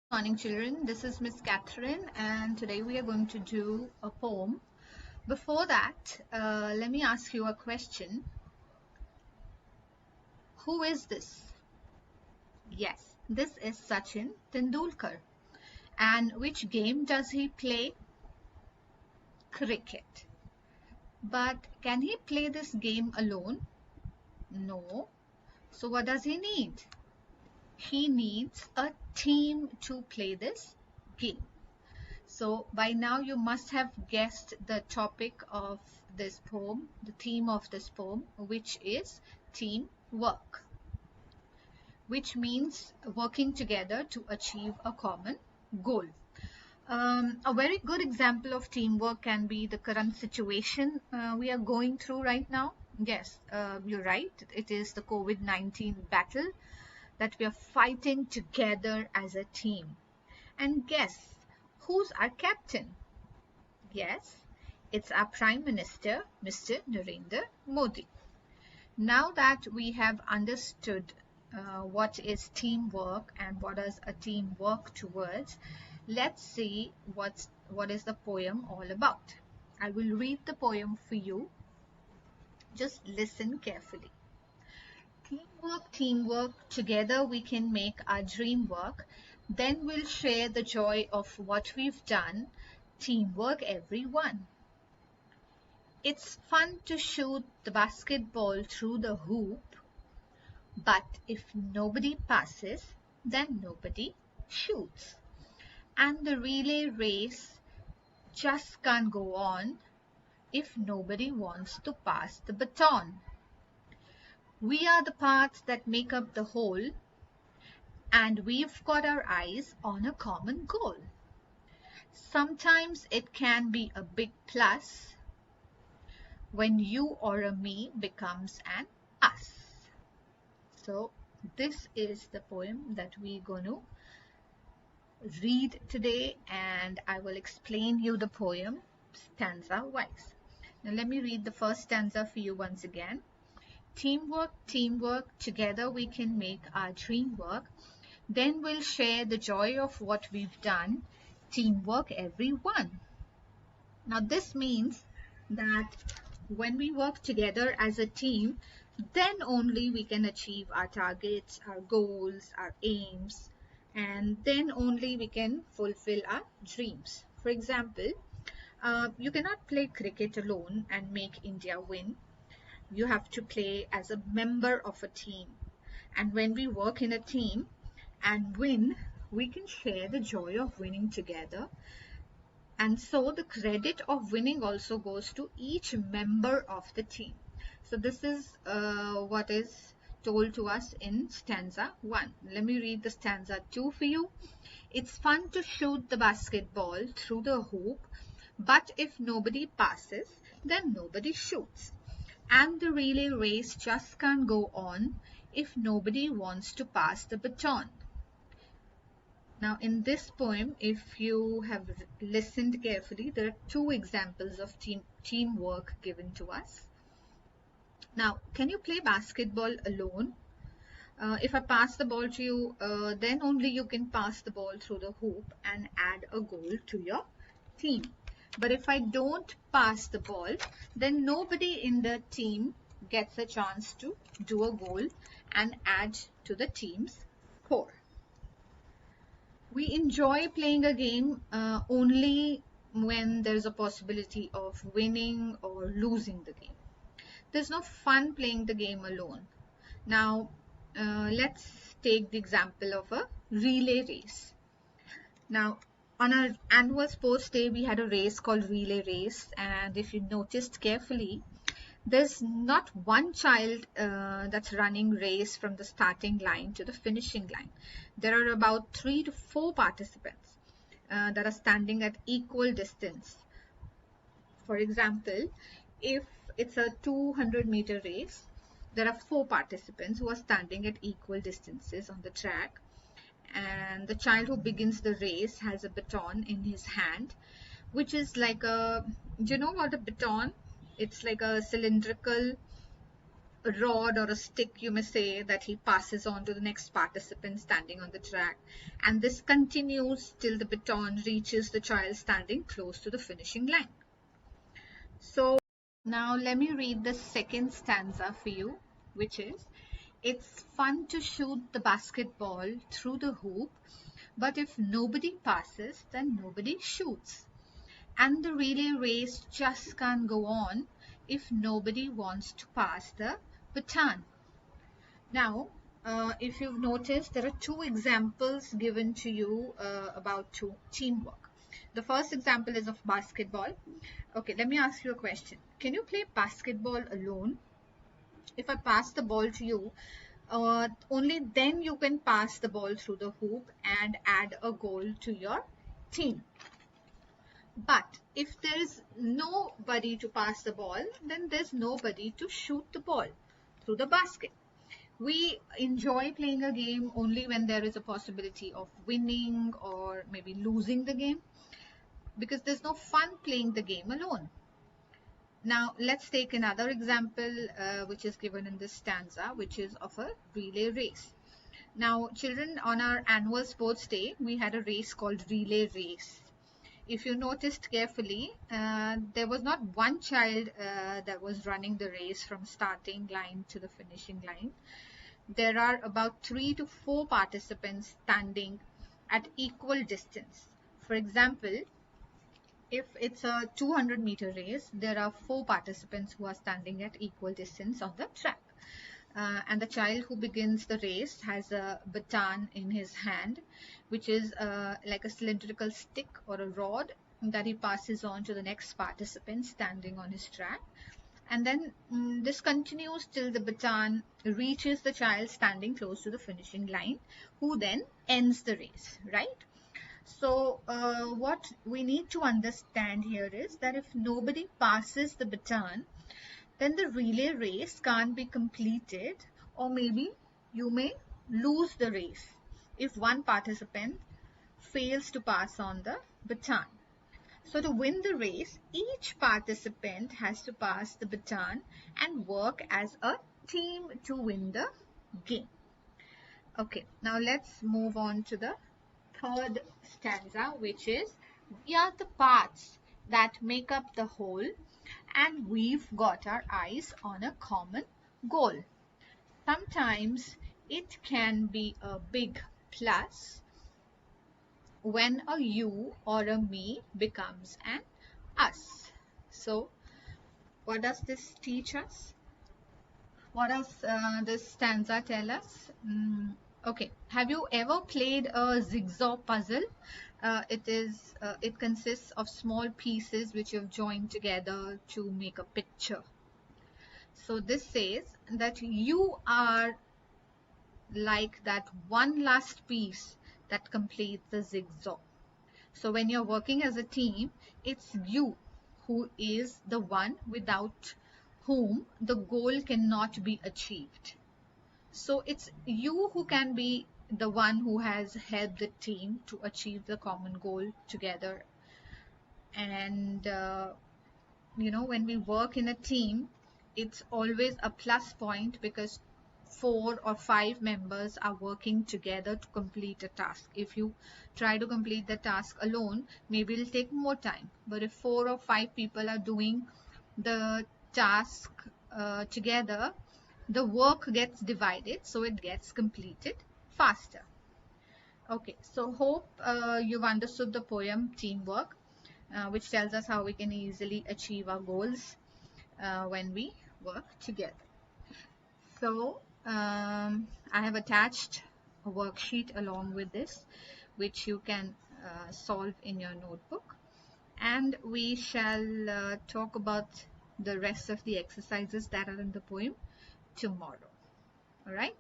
Morning, children. This is Miss Catherine, and today we are going to do a poem. Before that, let me ask you a question. Who is this? Yes, this is Sachin Tendulkar. And which game does he play? Cricket. But can he play this game alone? No. So what does he need? He needs a team to play this game. So by now you must have guessed the topic of this poem, the theme of this poem, which is teamwork, which means working together to achieve a common goal. A very good example of teamwork can be the current situation we are going through right now. Yes, you're right. It is the COVID-19 battle that we are fighting together as a team. And guess who's our captain? Yes, it's our Prime Minister, Mr. Narendra Modi. Now that we have understood what is teamwork and what does a team work towards, let's see what is the poem all about. I will read the poem for you. Just listen carefully. Teamwork, teamwork, together we can make our dream work. Then we'll share the joy of what we've done. Teamwork, everyone. It's fun to shoot the basketball through the hoop, but if nobody passes, then nobody shoots. And the relay race just can't go on if nobody wants to pass the baton. We are the parts that make up the whole, and we've got our eyes on a common goal. Sometimes it can be a big plus when you or a me becomes an us. So this is the poem that we're going to read today, and I will explain you the poem stanza wise. Now let me read the first stanza for you once again. Teamwork, teamwork, together we can make our dream work. Then we'll share the joy of what we've done. Teamwork, everyone. Now this means that when we work together as a team, then only we can achieve our targets, our goals, our aims, and then only we can fulfill our dreams. For example, you cannot play cricket alone and make India win. You have to play as a member of a team. And when we work in a team and win, we can share the joy of winning together. And so the credit of winning also goes to each member of the team. So this is what is told to us in stanza 1. Let me read the stanza 2 for you. It's fun to shoot the basketball through the hoop, but if nobody passes, then nobody shoots. And the relay race just can't go on if nobody wants to pass the baton. Now in this poem, if you have listened carefully, there are two examples of teamwork given to us. Now, can you play basketball alone? If I pass the ball to you, then only you can pass the ball through the hoop and add a goal to your team. But if I don't pass the ball, then nobody in the team gets a chance to do a goal and add to the team's score. We enjoy playing a game only when there's a possibility of winning or losing the game. There's no fun playing the game alone. Now, let's take the example of a relay race. Now, on our annual sports day, we had a race called relay race, and if you noticed carefully, there's not one child that's running race from the starting line to the finishing line. There are about 3 to 4 participants that are standing at equal distance. For example, if it's a 200-meter race, there are 4 participants who are standing at equal distances on the track, and the child who begins the race has a baton in his hand, which is like a, do you know what a baton? It's like a cylindrical a rod or a stick, you may say, that he passes on to the next participant standing on the track. And this continues till the baton reaches the child standing close to the finishing line. So now let me read the second stanza for you, which is, it's fun to shoot the basketball through the hoop, but if nobody passes, then nobody shoots. And the relay race just can't go on if nobody wants to pass the baton. Now, if you've noticed, there are two examples given to you about teamwork. The first example is of basketball. Okay, let me ask you a question. Can you play basketball alone? If I pass the ball to you, only then you can pass the ball through the hoop and add a goal to your team. But if there is nobody to pass the ball, then there's nobody to shoot the ball through the basket. We enjoy playing a game only when there is a possibility of winning or maybe losing the game, because there's no fun playing the game alone. Now, let's take another example which is given in this stanza, which is of a relay race. Now, children, on our annual sports day, we had a race called relay race. If you noticed carefully, there was not one child that was running the race from starting line to the finishing line. There are about 3 to 4 participants standing at equal distance. For example, if it's a 200-meter race, there are 4 participants who are standing at equal distance on the track. And the child who begins the race has a baton in his hand, which is like a cylindrical stick or a rod that he passes on to the next participant standing on his track. And then this continues till the baton reaches the child standing close to the finishing line, who then ends the race, right? So what we need to understand here is that if nobody passes the baton, then the relay race can't be completed, or maybe you may lose the race if one participant fails to pass on the baton. So to win the race, each participant has to pass the baton and work as a team to win the game. Okay, now let's move on to the third stanza, which is, we are the parts that make up the whole, and we've got our eyes on a common goal. Sometimes it can be a big plus when a you or a me becomes an us. So what does this teach us? What does this stanza tell us? Okay, have you ever played a jigsaw puzzle? It consists of small pieces which you've joined together to make a picture. So this says that you are like that one last piece that completes the jigsaw. So when you're working as a team, it's you who is the one without whom the goal cannot be achieved. So it's you who can be the one who has helped the team to achieve the common goal together. And when we work in a team, it's always a plus point because 4 or 5 members are working together to complete a task. If you try to complete the task alone, maybe it'll take more time. But if 4 or 5 people are doing the task together, the work gets divided, so it gets completed faster. Okay, so hope you've understood the poem Teamwork, which tells us how we can easily achieve our goals when we work together. So I have attached a worksheet along with this, which you can solve in your notebook, and we shall talk about the rest of the exercises that are in the poem tomorrow. All right.